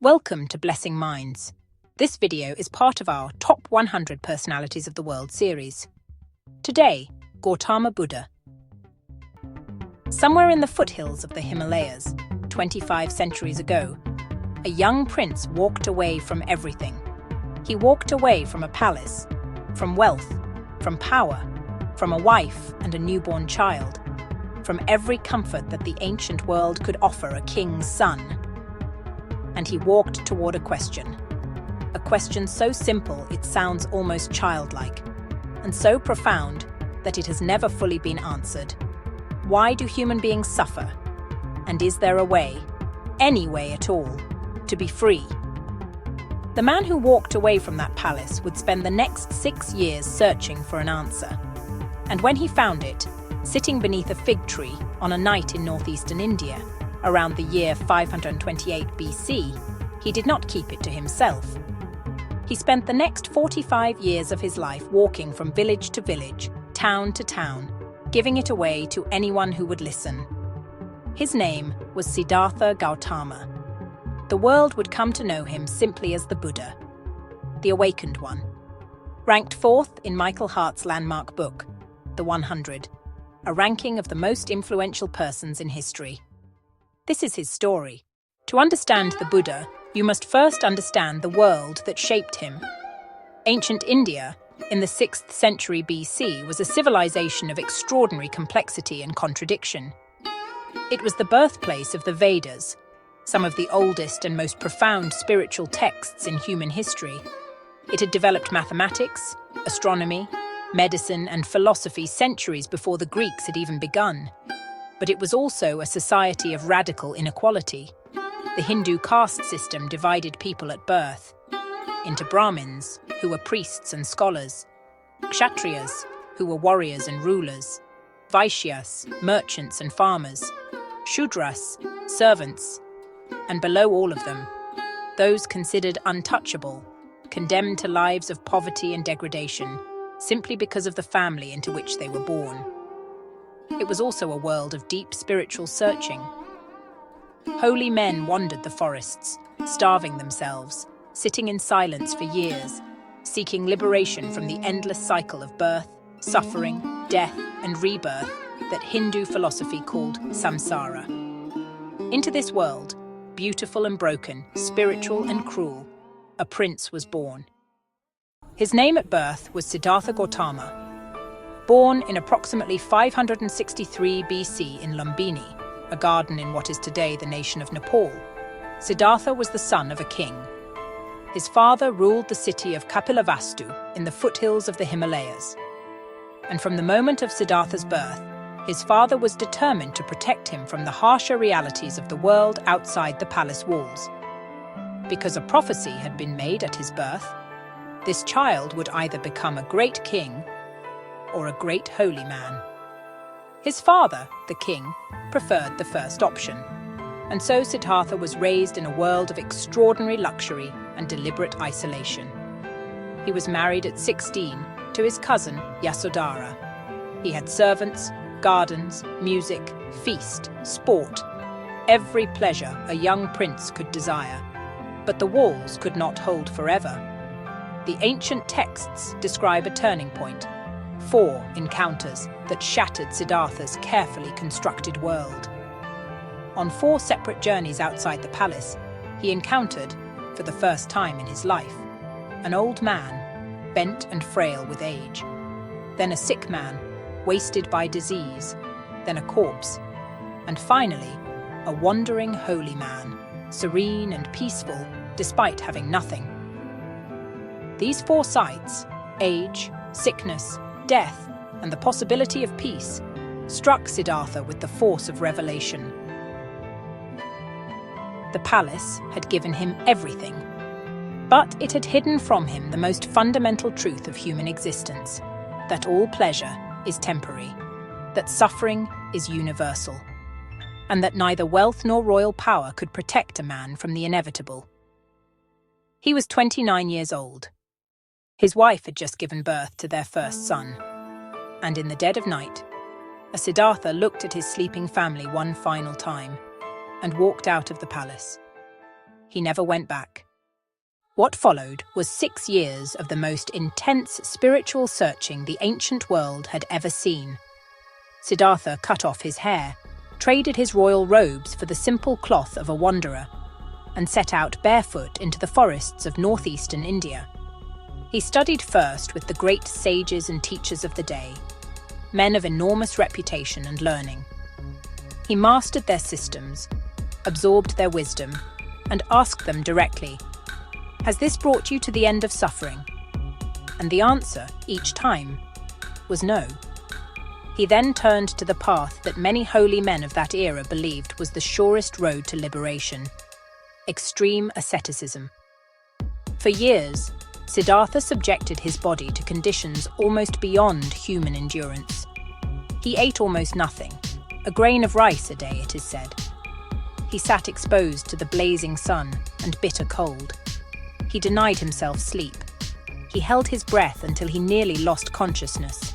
Welcome to Blessing Minds. This video is part of our Top 100 Personalities of the World series. Today, Gautama Buddha. Somewhere in the foothills of the Himalayas, 25 centuries ago, a young prince walked away from everything. He walked away from a palace, from wealth, from power, from a wife and a newborn child, from every comfort that the ancient world could offer a king's son. And he walked toward a question so simple it sounds almost childlike, and so profound that it has never fully been answered. Why do human beings suffer? And is there a way, any way at all, to be free? The man who walked away from that palace would spend the next 6 years searching for an answer. And when he found it, sitting beneath a fig tree on a night in northeastern India, around the year 528 BC, he did not keep it to himself. He spent the next 45 years of his life walking from village to village, town to town, giving it away to anyone who would listen. His name was Siddhartha Gautama. The world would come to know him simply as the Buddha, the awakened one. Ranked 4th in Michael Hart's landmark book, The 100, a ranking of the most influential persons in history. This is his story. To understand the Buddha, you must first understand the world that shaped him. Ancient India, in the 6th century BC, was a civilization of extraordinary complexity and contradiction. It was the birthplace of the Vedas, some of the oldest and most profound spiritual texts in human history. It had developed mathematics, astronomy, medicine, and philosophy centuries before the Greeks had even begun. But it was also a society of radical inequality. The Hindu caste system divided people at birth into Brahmins, who were priests and scholars, Kshatriyas, who were warriors and rulers, Vaishyas, merchants and farmers, Shudras, servants, and below all of them, those considered untouchable, condemned to lives of poverty and degradation, simply because of the family into which they were born. It was also a world of deep spiritual searching. Holy men wandered the forests, starving themselves, sitting in silence for years, seeking liberation from the endless cycle of birth, suffering, death, and rebirth that Hindu philosophy called samsara. Into this world, beautiful and broken, spiritual and cruel, a prince was born. His name at birth was Siddhartha Gautama. Born in approximately 563 BC in Lumbini, a garden in what is today the nation of Nepal, Siddhartha was the son of a king. His father ruled the city of Kapilavastu in the foothills of the Himalayas. And from the moment of Siddhartha's birth, his father was determined to protect him from the harsher realities of the world outside the palace walls. Because a prophecy had been made at his birth, this child would either become a great king or a great holy man. His father, the king, preferred the first option, and so Siddhartha was raised in a world of extraordinary luxury and deliberate isolation. He was married at 16 to his cousin Yasodhara. He had servants, gardens, music, feast, sport, every pleasure a young prince could desire. But the walls could not hold forever. The ancient texts describe a turning point, 4 encounters that shattered Siddhartha's carefully constructed world. On 4 separate journeys outside the palace, he encountered, for the first time in his life, an old man, bent and frail with age, then a sick man, wasted by disease, then a corpse, and finally, a wandering holy man, serene and peaceful despite having nothing. These 4 sights, age, sickness, death, and the possibility of peace, struck Siddhartha with the force of revelation. The palace had given him everything, but it had hidden from him the most fundamental truth of human existence, that all pleasure is temporary, that suffering is universal, and that neither wealth nor royal power could protect a man from the inevitable. He was 29 years old. His wife had just given birth to their first son, and in the dead of night, Siddhartha looked at his sleeping family one final time and walked out of the palace. he never went back. What followed was 6 years of the most intense spiritual searching the ancient world had ever seen. Siddhartha cut off his hair, traded his royal robes for the simple cloth of a wanderer, and set out barefoot into the forests of northeastern India. He studied first with the great sages and teachers of the day, men of enormous reputation and learning. He mastered their systems, absorbed their wisdom, and asked them directly, "Has this brought you to the end of suffering?" And the answer, each time, was no. He then turned to the path that many holy men of that era believed was the surest road to liberation: extreme asceticism. For years, Siddhartha subjected his body to conditions almost beyond human endurance. He ate almost nothing, a grain of rice a day, it is said. He sat exposed to the blazing sun and bitter cold. He denied himself sleep. He held his breath until he nearly lost consciousness.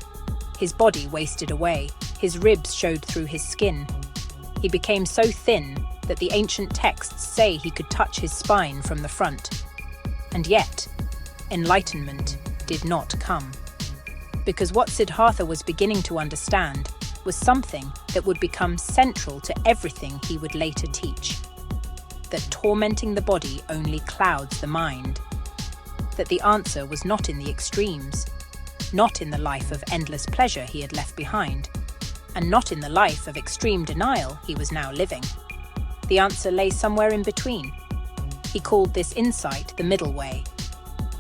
His body wasted away, his ribs showed through his skin. He became so thin that the ancient texts say he could touch his spine from the front. And yet, enlightenment did not come. Because what Siddhartha was beginning to understand was something that would become central to everything he would later teach. That tormenting the body only clouds the mind. That the answer was not in the extremes, not in the life of endless pleasure he had left behind, and not in the life of extreme denial he was now living. The answer lay somewhere in between. He called this insight the middle way.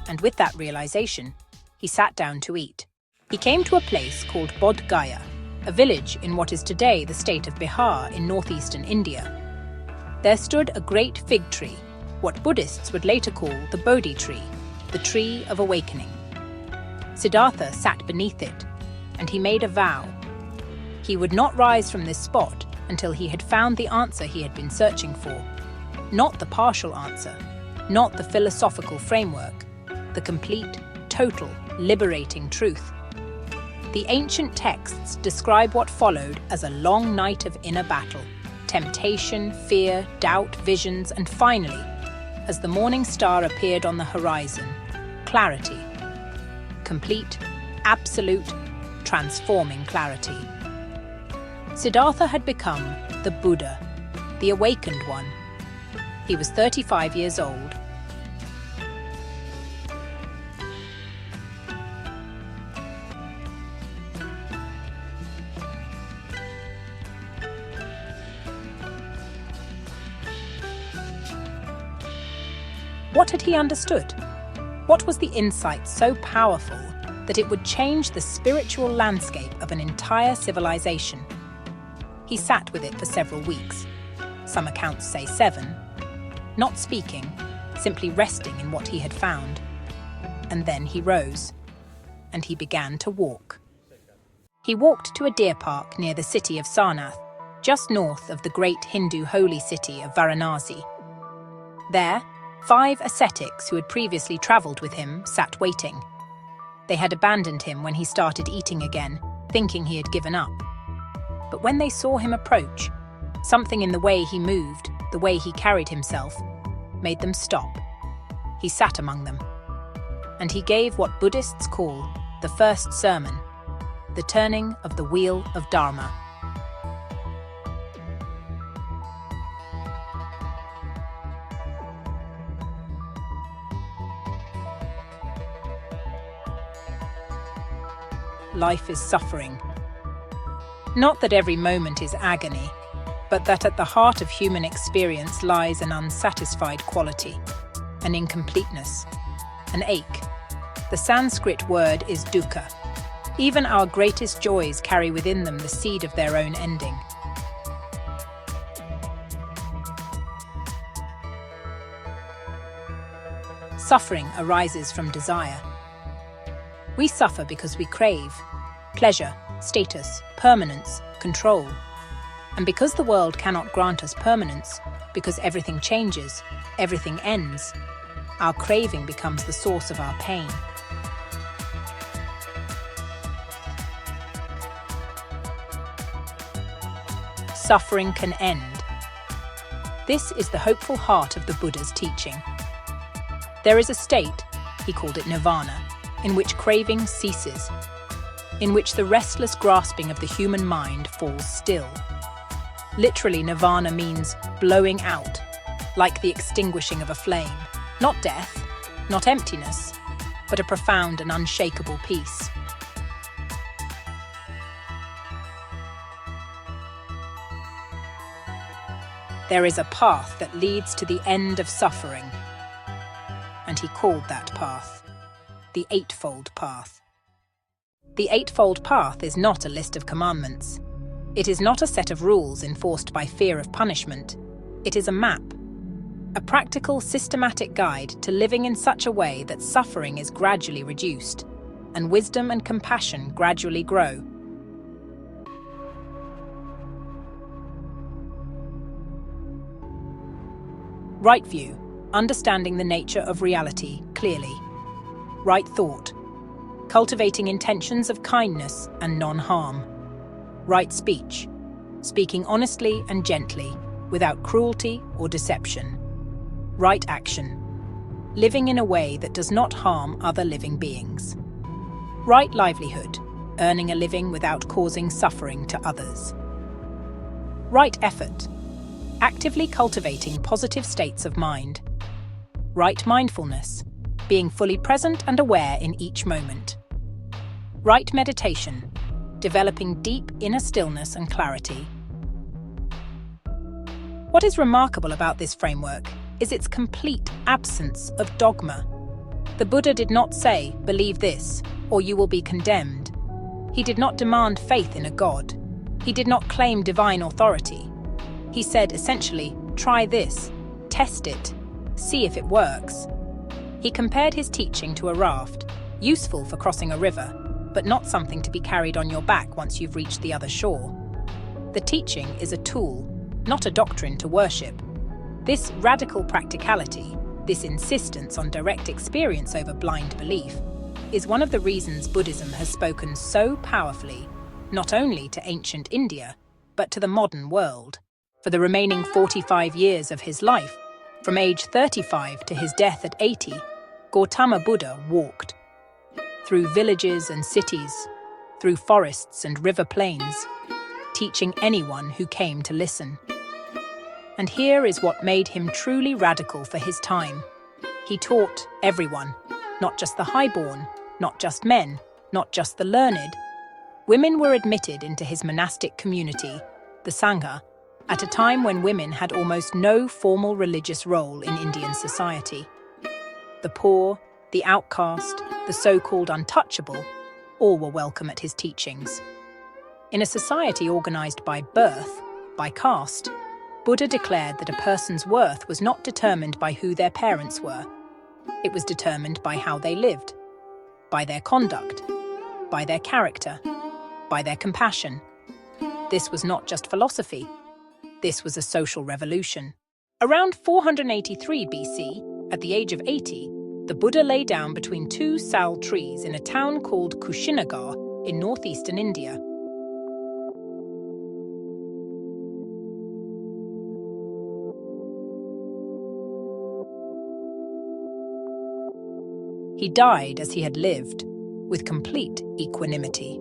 And with that realization, he sat down to eat. He came to a place called Bodh Gaya, a village in what is today the state of Bihar in northeastern India. There stood a great fig tree, what Buddhists would later call the Bodhi tree, the tree of awakening. Siddhartha sat beneath it, and he made a vow. He would not rise from this spot until he had found the answer he had been searching for. Not the partial answer, not the philosophical framework, the complete, total, liberating truth. The ancient texts describe what followed as a long night of inner battle, temptation, fear, doubt, visions, and finally, as the morning star appeared on the horizon, clarity. Complete, absolute, transforming clarity. Siddhartha had become the Buddha, the awakened one. He was 35 years old. What had he understood? What was the insight so powerful that it would change the spiritual landscape of an entire civilization? He sat with it for several weeks. Some accounts say 7. Not speaking, simply resting in what he had found. And then he rose, and he began to walk. He walked to a deer park near the city of Sarnath, just north of the great Hindu holy city of Varanasi. There, 5 ascetics who had previously travelled with him sat waiting. They had abandoned him when he started eating again, thinking he had given up. But when they saw him approach, something in the way he moved, the way he carried himself, made them stop. He sat among them, and he gave what Buddhists call the first sermon, the turning of the wheel of Dharma. Life is suffering. Not that every moment is agony, but that at the heart of human experience lies an unsatisfied quality, an incompleteness, an ache. The Sanskrit word is dukkha. Even our greatest joys carry within them the seed of their own ending. Suffering arises from desire. We suffer because we crave pleasure, status, permanence, control. And because the world cannot grant us permanence, because everything changes, everything ends, our craving becomes the source of our pain. Suffering can end. This is the hopeful heart of the Buddha's teaching. There is a state, he called it nirvana, in which craving ceases, in which the restless grasping of the human mind falls still. Literally, nirvana means blowing out, like the extinguishing of a flame. Not death, not emptiness, but a profound and unshakable peace. There is a path that leads to the end of suffering, and he called that path the Eightfold Path. The Eightfold Path is not a list of commandments. It is not a set of rules enforced by fear of punishment. It is a map, a practical, systematic guide to living in such a way that suffering is gradually reduced, and wisdom and compassion gradually grow. Right view, understanding the nature of reality clearly. Right thought, cultivating intentions of kindness and non-harm. Right speech, speaking honestly and gently, without cruelty or deception. Right action, living in a way that does not harm other living beings. Right livelihood, earning a living without causing suffering to others. Right effort, actively cultivating positive states of mind. Right mindfulness, being fully present and aware in each moment. Right meditation, developing deep inner stillness and clarity. What is remarkable about this framework is its complete absence of dogma. The Buddha did not say, "Believe this, or you will be condemned." He did not demand faith in a god. He did not claim divine authority. He said, essentially, try this, test it, see if it works. He compared his teaching to a raft, useful for crossing a river, but not something to be carried on your back once you've reached the other shore. The teaching is a tool, not a doctrine to worship. This radical practicality, this insistence on direct experience over blind belief, is one of the reasons Buddhism has spoken so powerfully, not only to ancient India, but to the modern world. For the remaining 45 years of his life, from age 35 to his death at 80, Gautama Buddha walked through villages and cities, through forests and river plains, teaching anyone who came to listen. And here is what made him truly radical for his time. He taught everyone, not just the highborn, not just men, not just the learned. Women were admitted into his monastic community, the Sangha, at a time when women had almost no formal religious role in Indian society. The poor, the outcast, the so-called untouchable, all were welcome at his teachings. In a society organized by birth, by caste, Buddha declared that a person's worth was not determined by who their parents were. It was determined by how they lived, by their conduct, by their character, by their compassion. This was not just philosophy. This was a social revolution. Around 483 BC, at the age of 80, the Buddha lay down between two sal trees in a town called Kushinagar in northeastern India. He died as he had lived, with complete equanimity.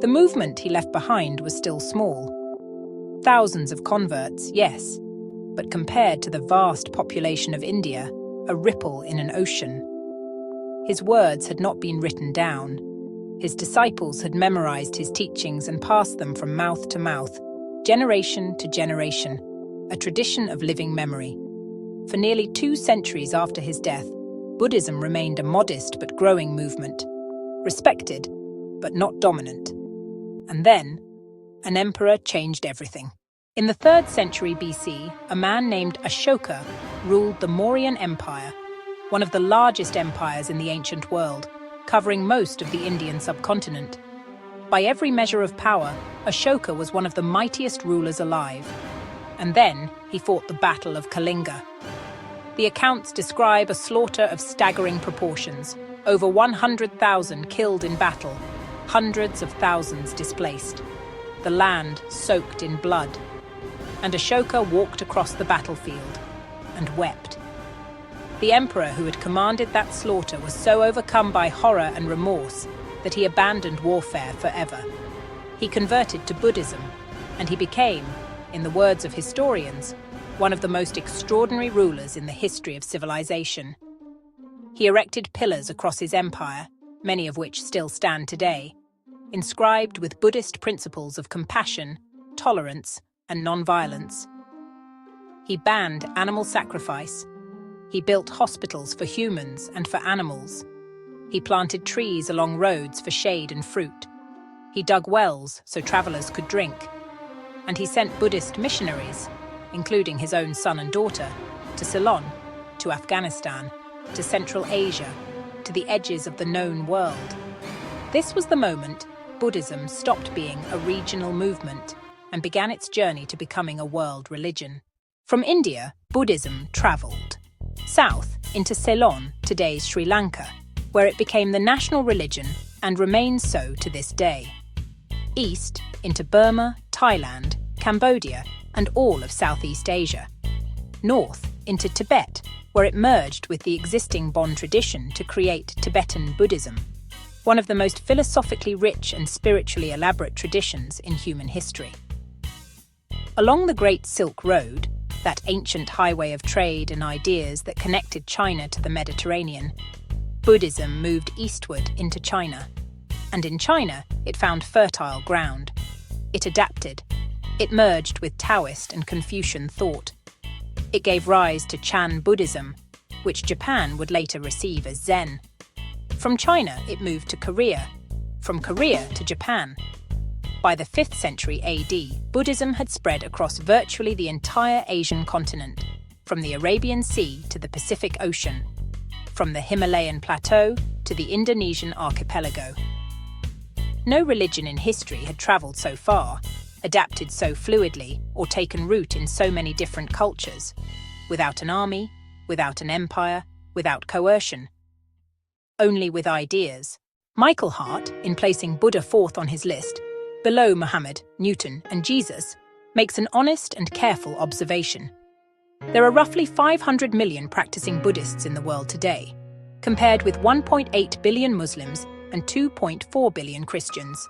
The movement he left behind was still small. Thousands of converts, yes, but compared to the vast population of India, a ripple in an ocean. His words had not been written down. His disciples had memorized his teachings and passed them from mouth to mouth, generation to generation, a tradition of living memory. For nearly 2 centuries after his death, Buddhism remained a modest but growing movement, respected but not dominant. And then, an emperor changed everything. In the 3rd century BC, a man named Ashoka ruled the Mauryan Empire, one of the largest empires in the ancient world, covering most of the Indian subcontinent. By every measure of power, Ashoka was one of the mightiest rulers alive. And then he fought the Battle of Kalinga. The accounts describe a slaughter of staggering proportions, over 100,000 killed in battle, hundreds of thousands displaced. The land soaked in blood. and Ashoka walked across the battlefield and wept. The emperor who had commanded that slaughter was so overcome by horror and remorse that he abandoned warfare forever. He converted to Buddhism, and he became, in the words of historians, one of the most extraordinary rulers in the history of civilization. He erected pillars across his empire, many of which still stand today, inscribed with Buddhist principles of compassion, tolerance, and non-violence. He banned animal sacrifice. He built hospitals for humans and for animals. He planted trees along roads for shade and fruit. He dug wells so travelers could drink. And he sent Buddhist missionaries, including his own son and daughter, to Ceylon, to Afghanistan, to Central Asia, to the edges of the known world. This was the moment Buddhism stopped being a regional movement and began its journey to becoming a world religion. From India, Buddhism traveled south into Ceylon, today's Sri Lanka, where it became the national religion and remains so to this day. East into Burma, Thailand, Cambodia, and all of Southeast Asia. North into Tibet, where it merged with the existing Bon tradition to create Tibetan Buddhism, one of the most philosophically rich and spiritually elaborate traditions in human history. Along the Great Silk Road, that ancient highway of trade and ideas that connected China to the Mediterranean, Buddhism moved eastward into China. And in China, it found fertile ground. It adapted. It merged with Taoist and Confucian thought. It gave rise to Chan Buddhism, which Japan would later receive as Zen. From China, it moved to Korea. From Korea to Japan. By the 5th century AD, Buddhism had spread across virtually the entire Asian continent, from the Arabian Sea to the Pacific Ocean, from the Himalayan plateau to the Indonesian archipelago. No religion in history had traveled so far, adapted so fluidly, or taken root in so many different cultures, without an army, without an empire, without coercion. Only with ideas. Michael Hart, in placing Buddha fourth on his list, below Muhammad, Newton, and Jesus, makes an honest and careful observation. There are roughly 500 million practicing Buddhists in the world today, compared with 1.8 billion Muslims and 2.4 billion Christians.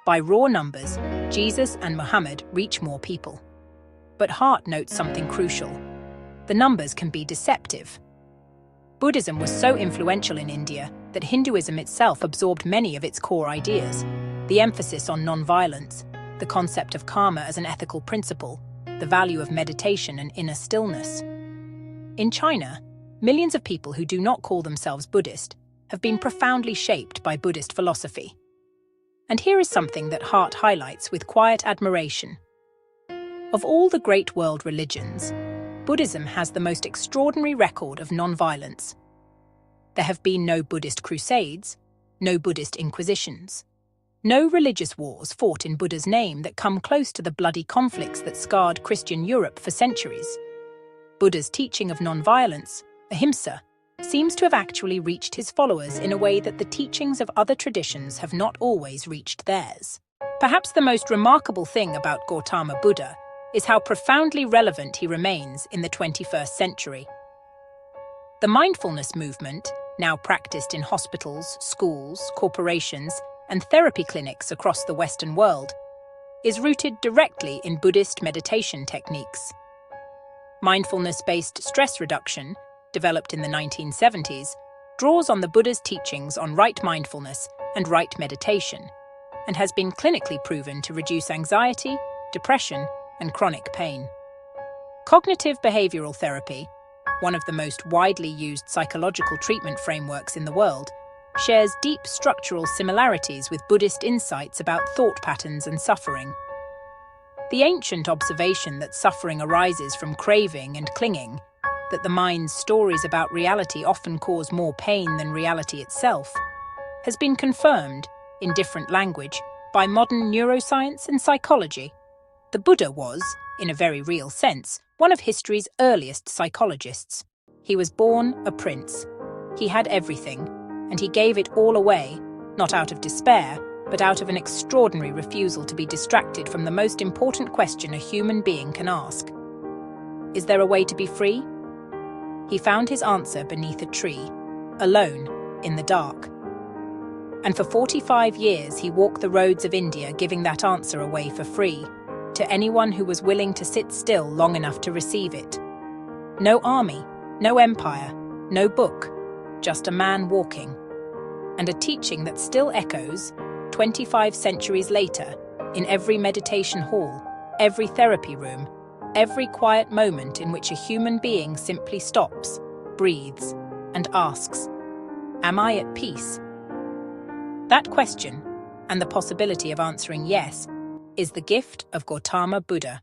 By raw numbers, Jesus and Muhammad reach more people. But Hart notes something crucial. The numbers can be deceptive. Buddhism was so influential in India that Hinduism itself absorbed many of its core ideas. The emphasis on non-violence, the concept of karma as an ethical principle, the value of meditation and inner stillness. In China, millions of people who do not call themselves Buddhist have been profoundly shaped by Buddhist philosophy. And here is something that Hart highlights with quiet admiration. Of all the great world religions, Buddhism has the most extraordinary record of non-violence. There have been no Buddhist crusades, no Buddhist inquisitions, no religious wars fought in Buddha's name that come close to the bloody conflicts that scarred Christian Europe for centuries. Buddha's teaching of non-violence, ahimsa, seems to have actually reached his followers in a way that the teachings of other traditions have not always reached theirs. Perhaps the most remarkable thing about Gautama Buddha is how profoundly relevant he remains in the 21st century. The mindfulness movement, now practiced in hospitals, schools, corporations, and therapy clinics across the Western world, is rooted directly in Buddhist meditation techniques. Mindfulness-based stress reduction, developed in the 1970s, draws on the Buddha's teachings on right mindfulness and right meditation, and has been clinically proven to reduce anxiety, depression, and chronic pain. Cognitive behavioral therapy, one of the most widely used psychological treatment frameworks in the world, shares deep structural similarities with Buddhist insights about thought patterns and suffering. The ancient observation that suffering arises from craving and clinging, that the mind's stories about reality often cause more pain than reality itself, has been confirmed, in different language, by modern neuroscience and psychology. The Buddha was, in a very real sense, one of history's earliest psychologists. He was born a prince. He had everything, and he gave it all away, not out of despair, but out of an extraordinary refusal to be distracted from the most important question a human being can ask. Is there a way to be free? He found his answer beneath a tree, alone, in the dark. And for 45 years he walked the roads of India giving that answer away for free, to anyone who was willing to sit still long enough to receive it. No army, no empire, no book, just a man walking. And a teaching that still echoes, 25 centuries later, in every meditation hall, every therapy room, every quiet moment in which a human being simply stops, breathes, and asks, "Am I at peace?" That question, and the possibility of answering yes, is the gift of Gautama Buddha.